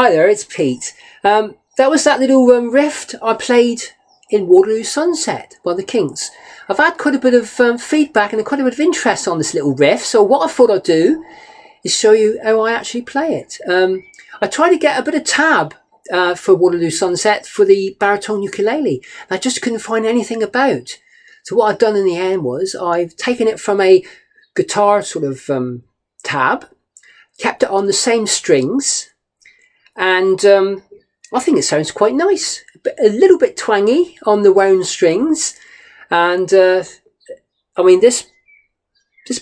Hi there, it's Pete. That was that little riff I played in Waterloo Sunset by the Kinks. I've had quite a bit of feedback and quite a bit of interest on this little riff, so what I thought I'd do is show you how I actually play it. I tried to get a bit of tab for Waterloo Sunset for the baritone ukulele. I just couldn't find anything about. So what I've done in the end was I've taken it from a guitar sort of tab, kept it on the same strings, and I think it sounds quite nice. A little bit twangy on the wound strings, and I mean this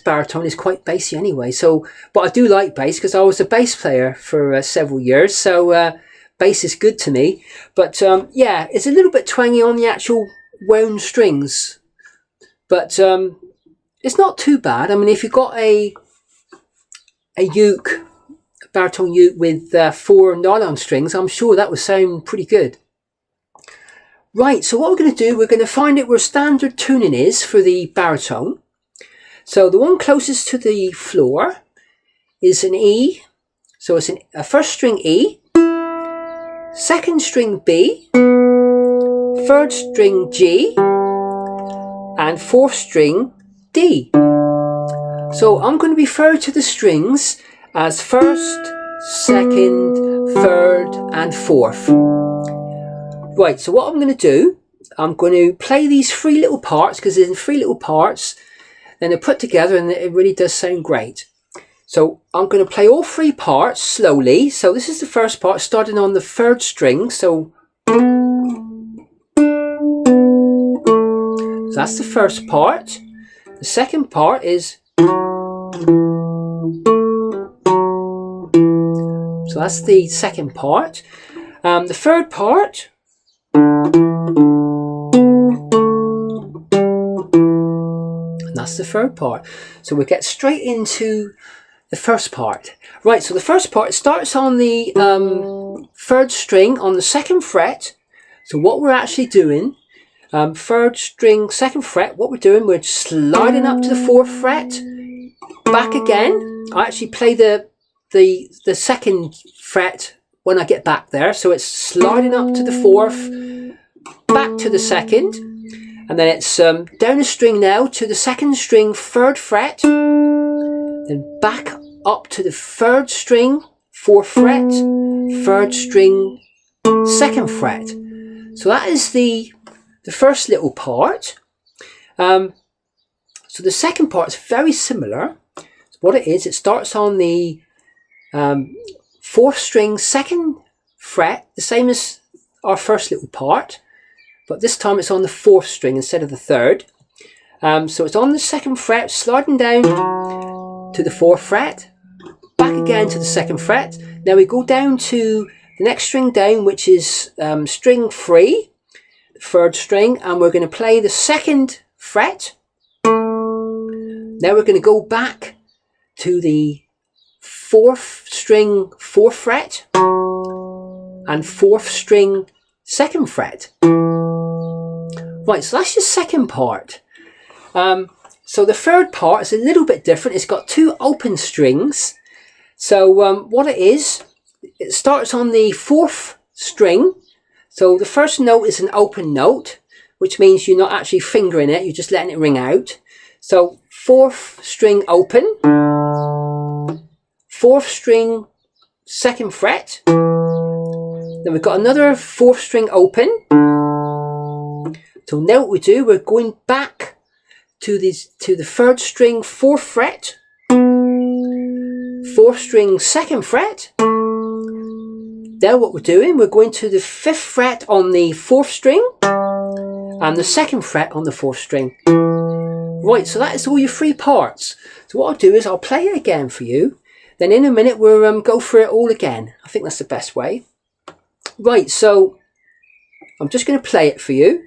baritone is quite bassy anyway. So, but I do like bass because I was a bass player for several years, so bass is good to me. But yeah, it's a little bit twangy on the actual wound strings, but it's not too bad. I mean, if you've got a baritone uke with 4 nylon strings, I'm sure that would sound pretty good. Right, so what we're going to do, we're going to find out where standard tuning is for the baritone. So the one closest to the floor is an E. So it's a first string E, second string B, third string G, and fourth string D. So I'm going to refer to the strings as first, second, third, and fourth. Right, so what I'm going to do, I'm going to play these 3 little parts, because they're in 3 little parts, then they're put together and it really does sound great. So I'm going to play all 3 parts slowly. So this is the first part, starting on the 3rd string. So that's the first part. The second part is, so that's the second part. The third part, and that's the third part. So we get straight into the first part. Right, so the first part starts on the 3rd string on the 2nd fret. So what we're actually doing, 3rd string, 2nd fret, what we're doing, we're sliding up to the 4th fret, back again. I actually play the 2nd fret when I get back there, so it's sliding up to the 4th, back to the 2nd, and then it's down a string now to the 2nd string 3rd fret, then back up to the 3rd string 4th fret, 3rd string 2nd fret. So that is the first little part. So the second part is very similar. So what it is, it starts on the 4th string 2nd fret, the same as our first little part, but this time it's on the 4th string instead of the 3rd. So it's on the 2nd fret, sliding down to the 4th fret, back again to the 2nd fret. Now we go down to the next string down, which is string 3, the 3rd string, and we're going to play the 2nd fret. Now we're going to go back to the 4th string 4th fret and 4th string 2nd fret. Right, so that's your second part. So the third part is a little bit different. It's got 2 open strings. So what it is, it starts on the 4th string. So the first note is an open note, which means you're not actually fingering it, you're just letting it ring out. So 4th string open, 4th string 2nd fret, then we've got another 4th string open. So now what we do, we're going back to the 3rd string 4th fret, 4th string 2nd fret. Now what we're doing, we're going to the 5th fret on the 4th string and the 2nd fret on the 4th string. Right, so that is all your 3 parts. So what I'll do is I'll play it again for you. Then in a minute we'll go through it all again. I think that's the best way. Right, so I'm just going to play it for you.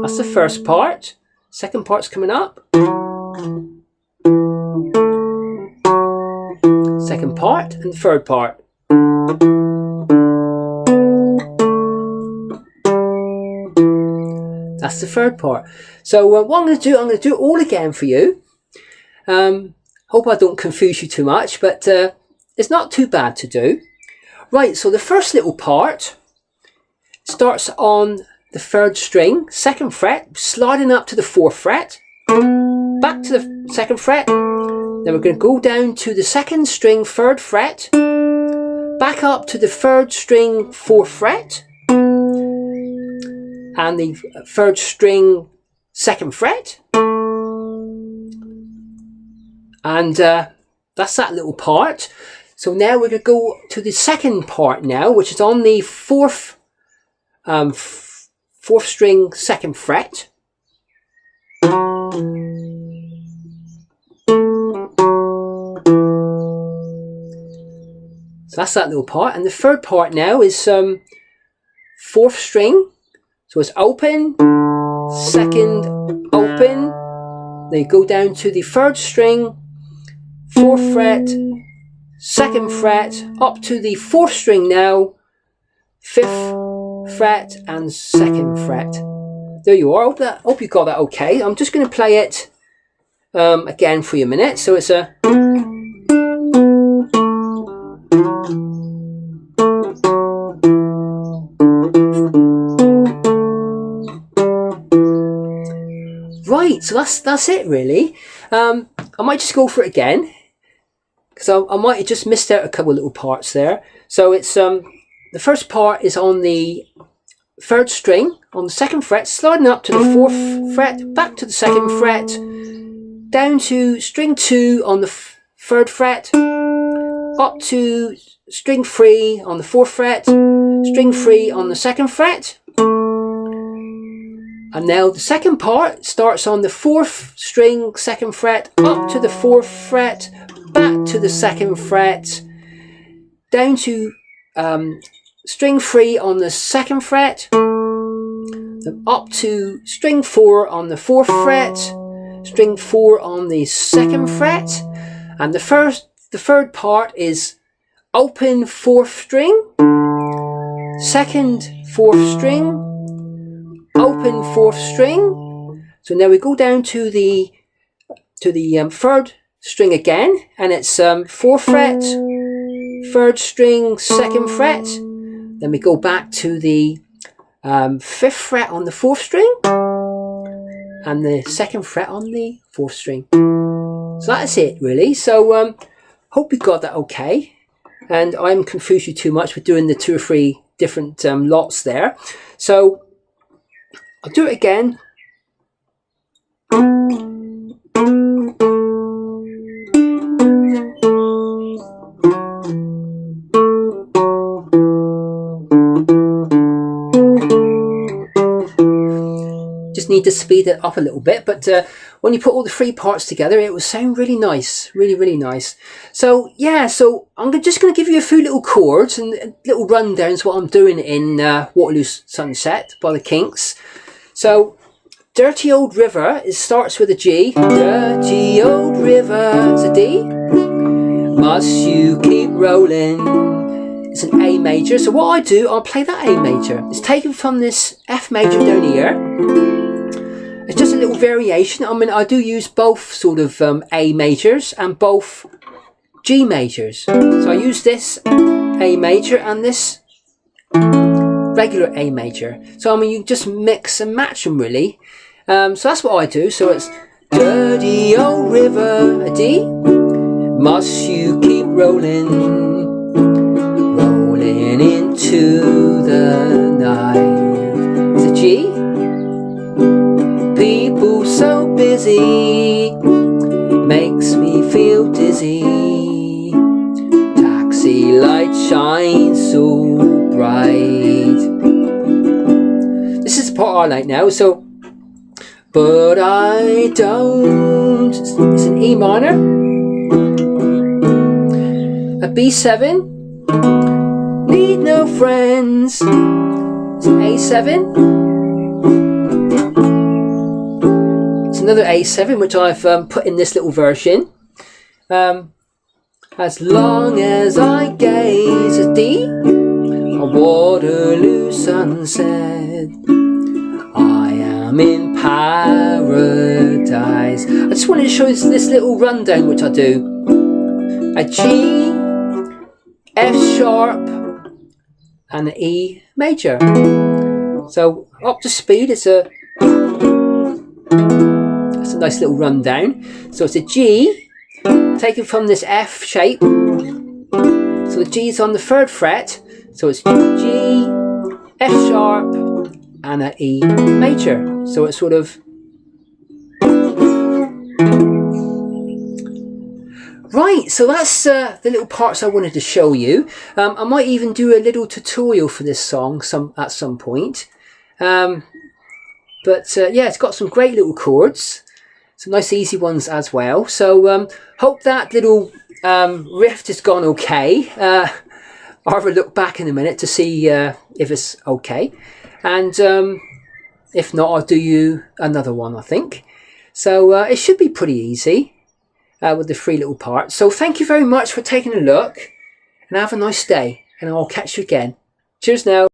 That's the first part. Second part's coming up. Second part and third part. That's the third part. So what I'm going to do it all again for you. Hope I don't confuse you too much, but it's not too bad to do. Right, so the first little part starts on the 3rd string, 2nd fret, sliding up to the 4th fret, back to the 2nd fret, then we're going to go down to the 2nd string, 3rd fret, back up to the 3rd string, 4th fret, and the 3rd string, 2nd fret, and that's that little part. So now we're going to go to the second part now, which is on the 4th string, 2nd fret. So that's that little part, and the 3rd part now is 4th string. So it's open, 2nd, open. Then you go down to the 3rd string, 4th fret, 2nd fret, up to the 4th string now, 5th fret and 2nd fret. There you are. Hope you got that okay. I'm just going to play it again for you a minute. So it's a... Right, so that's it really. I might just go for it again, because I might have just missed out a couple of little parts there. So it's the first part is on the 3rd string on the 2nd fret, sliding up to the 4th fret, back to the 2nd fret, down to string 2 on the 3rd fret, up to string 3 on the 4th fret, string 3 on the 2nd fret. And now the second part starts on the 4th string, 2nd fret, up to the 4th fret, back to the 2nd fret, down to string 3 on the 2nd fret, up to string 4 on the 4th fret, string 4 on the 2nd fret, and the 3rd part is open 4th string, 2nd 4th string, open 4th string. So now we go down to the 3rd string again, and it's 4th fret, 3rd string, 2nd fret. Then we go back to the 5th fret on the 4th string, and the 2nd fret on the 4th string. So that's it really. So hope you got that okay, and I haven't confused you too much with doing the 2 or 3 different lots there. So I'll do it again. Just need to speed it up a little bit, but when you put all the 3 parts together, it will sound really nice, really nice. So yeah, so I'm just going to give you a few little chords and little rundowns what I'm doing in Waterloo Sunset by the Kinks. So Dirty Old River, it starts with a G. Dirty old river, it's a D. Must you keep rolling? It's an A major. So what I do, I'll play that A major. It's taken from this F major down here. It's just a little variation. I mean, I do use both sort of A majors and both G majors. So I use this A major and this regular A major. So I mean, you just mix and match them really. So that's what I do. So it's dirty old river, a D. Must you keep rolling, rolling into the night. It's a G. People so busy, makes me feel dizzy. Taxi light shines so bright. This is the part I like now. So, but I don't. It's an E minor, a B7. Need no friends. It's an A7. It's another A7 which I've put in this little version. As long as I gaze, a D. A Waterloo sunset, I am in paradise. dies. I just wanted to show you this little rundown which I do. A G, F sharp, and an E major. So up to speed, it's a nice little rundown. So it's a G taken from this F shape. So the G is on the 3rd fret. So it's G, F sharp, and an E major. So it's sort of right. So that's the little parts I wanted to show you. I might even do a little tutorial for this song at some point. Yeah, it's got some great little chords, some nice easy ones as well. So hope that little riff has gone okay. I'll have a look back in a minute to see if it's okay, and if not, I'll do you another one, I think. So it should be pretty easy with the 3 little parts. So thank you very much for taking a look, and have a nice day, and I'll catch you again. Cheers now.